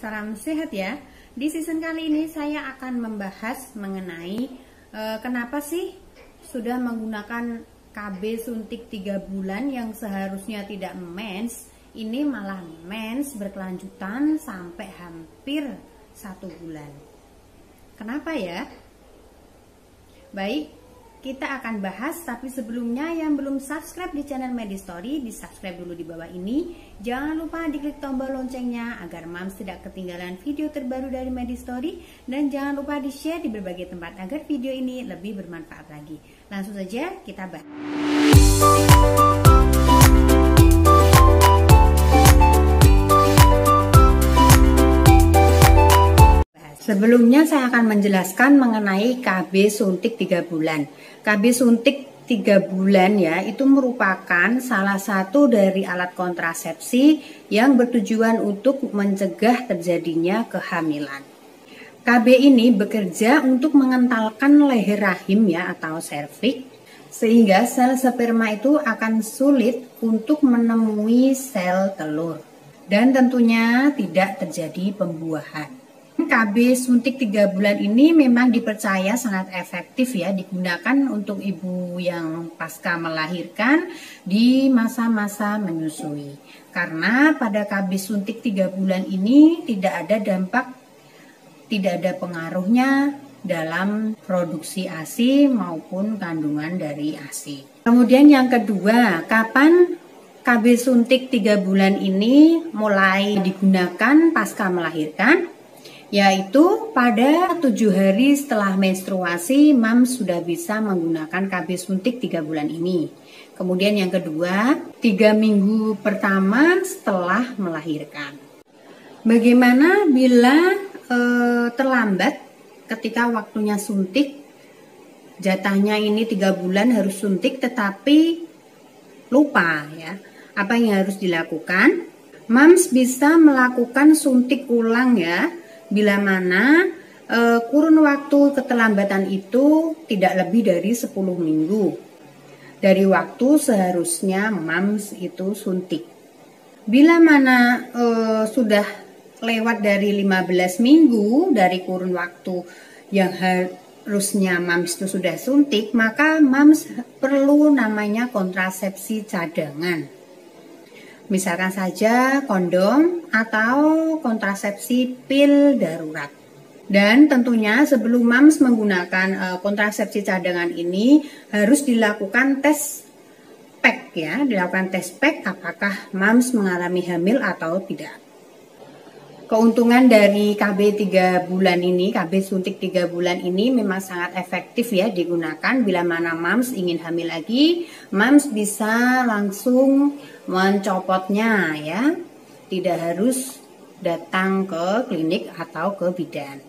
salam sehat ya. Di season kali ini saya akan membahas mengenai kenapa sih sudah menggunakan KB suntik 3 bulan yang seharusnya tidak mens, ini malah mens berkelanjutan sampai hampir 1 bulan. Kenapa ya? Baik, kita akan bahas, tapi sebelumnya yang belum subscribe di channel Medistory, di subscribe dulu di bawah ini. Jangan lupa diklik tombol loncengnya agar Mams tidak ketinggalan video terbaru dari Medistory, dan jangan lupa di share di berbagai tempat agar video ini lebih bermanfaat lagi. Langsung saja kita bahas. Sebelumnya saya akan menjelaskan mengenai KB suntik 3 bulan. KB suntik 3 bulan ya, itu merupakan salah satu dari alat kontrasepsi yang bertujuan untuk mencegah terjadinya kehamilan. KB ini bekerja untuk mengentalkan leher rahim ya atau serviks, sehingga sel sperma itu akan sulit untuk menemui sel telur dan tentunya tidak terjadi pembuahan. KB suntik 3 bulan ini memang dipercaya sangat efektif ya, digunakan untuk ibu yang pasca melahirkan di masa-masa menyusui. Karena pada KB suntik 3 bulan ini tidak ada dampak, tidak ada pengaruhnya dalam produksi ASI maupun kandungan dari ASI. Kemudian yang kedua, kapan KB suntik 3 bulan ini mulai digunakan pasca melahirkan? Yaitu pada 7 hari setelah menstruasi, Mams sudah bisa menggunakan KB suntik 3 bulan ini. Kemudian yang kedua, 3 minggu pertama setelah melahirkan. Bagaimana bila terlambat ketika waktunya suntik, jatahnya ini 3 bulan harus suntik tetapi lupa ya, apa yang harus dilakukan? Mams bisa melakukan suntik ulang ya, bila mana kurun waktu keterlambatan itu tidak lebih dari 10 minggu dari waktu seharusnya Mams itu suntik. Bila mana sudah lewat dari 15 minggu dari kurun waktu yang harusnya Mams itu sudah suntik, maka Mams perlu namanya kontrasepsi cadangan. Misalkan saja kondom atau kontrasepsi pil darurat. Dan tentunya sebelum Mams menggunakan kontrasepsi cadangan ini harus dilakukan tes PEG ya, dilakukan tes PEG apakah Mams mengalami hamil atau tidak. Keuntungan dari KB 3 bulan ini, KB suntik 3 bulan ini memang sangat efektif ya digunakan bila mana Mams ingin hamil lagi, Mams bisa langsung mencopotnya ya, tidak harus datang ke klinik atau ke bidan.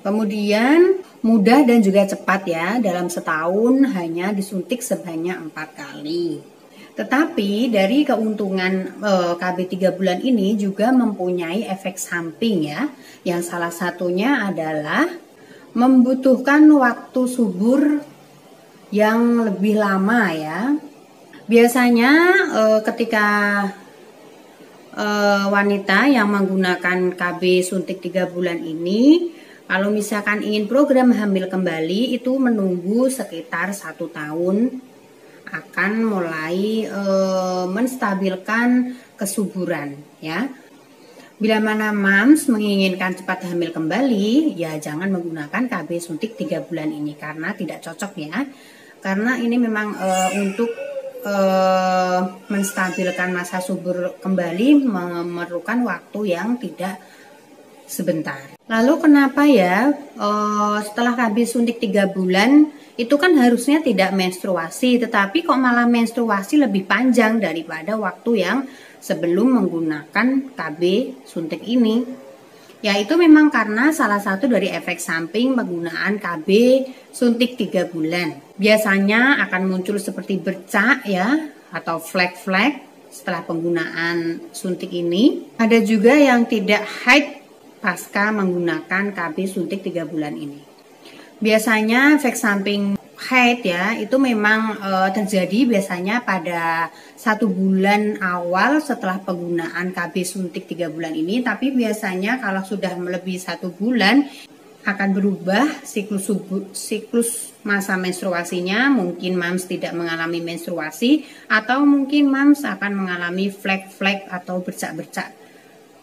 Kemudian mudah dan juga cepat ya, dalam setahun hanya disuntik sebanyak 4 kali. Tetapi dari keuntungan KB 3 bulan ini juga mempunyai efek samping ya, yang salah satunya adalah membutuhkan waktu subur yang lebih lama ya. Biasanya ketika wanita yang menggunakan KB suntik 3 bulan ini, kalau misalkan ingin program hamil kembali itu menunggu sekitar 1 tahun akan mulai menstabilkan kesuburan ya. Bila mana Mams menginginkan cepat hamil kembali, ya jangan menggunakan KB suntik 3 bulan ini karena tidak cocok ya. Karena ini memang untuk menstabilkan masa subur kembali memerlukan waktu yang tidak sebentar. Lalu kenapa ya setelah KB suntik 3 bulan itu kan harusnya tidak menstruasi, tetapi kok malah menstruasi lebih panjang daripada waktu yang sebelum menggunakan KB suntik ini? Yaitu memang karena salah satu dari efek samping penggunaan KB suntik 3 bulan. Biasanya akan muncul seperti bercak ya, atau flek-flek setelah penggunaan suntik ini. Ada juga yang tidak haid pasca menggunakan KB suntik 3 bulan ini. Biasanya efek samping haid ya, itu memang terjadi biasanya pada 1 bulan awal setelah penggunaan KB suntik 3 bulan ini. Tapi biasanya kalau sudah melebihi 1 bulan akan berubah siklus masa menstruasinya. Mungkin mams tidak mengalami menstruasi, atau mungkin mams akan mengalami flek-flek atau bercak-bercak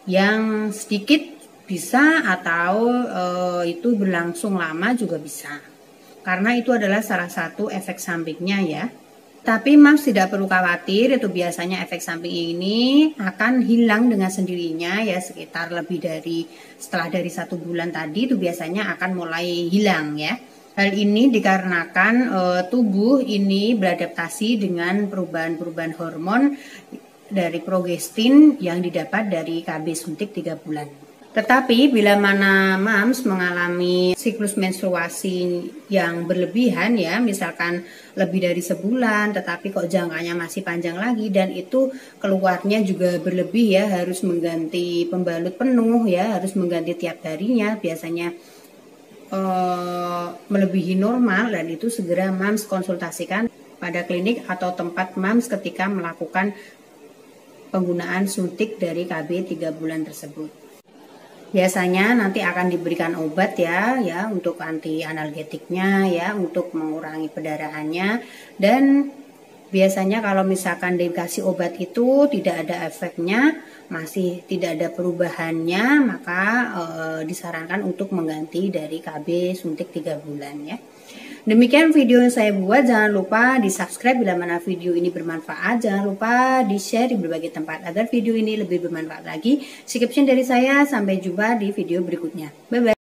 yang sedikit bisa, atau itu berlangsung lama juga bisa. Karena itu adalah salah satu efek sampingnya ya. Tapi mams tidak perlu khawatir, itu biasanya efek samping ini akan hilang dengan sendirinya ya, sekitar setelah dari 1 bulan tadi itu biasanya akan mulai hilang ya. Hal ini dikarenakan tubuh ini beradaptasi dengan perubahan-perubahan hormon dari progestin yang didapat dari KB suntik 3 bulan. Tetapi bila mana mams mengalami siklus menstruasi yang berlebihan ya, misalkan lebih dari sebulan tetapi kok jangkanya masih panjang lagi, dan itu keluarnya juga berlebih ya, harus mengganti pembalut penuh ya, harus mengganti tiap harinya, biasanya melebihi normal, dan itu segera mams konsultasikan pada klinik atau tempat mams ketika melakukan penggunaan suntik dari KB 3 bulan tersebut. Biasanya nanti akan diberikan obat ya untuk anti analgetiknya ya, untuk mengurangi perdarahannya. Dan biasanya kalau misalkan dikasih obat itu tidak ada efeknya, masih tidak ada perubahannya, maka disarankan untuk mengganti dari KB suntik 3 bulan ya. Demikian video yang saya buat, jangan lupa di subscribe bila mana video ini bermanfaat, jangan lupa di share di berbagai tempat agar video ini lebih bermanfaat lagi. Sekian dari saya, sampai jumpa di video berikutnya. Bye bye.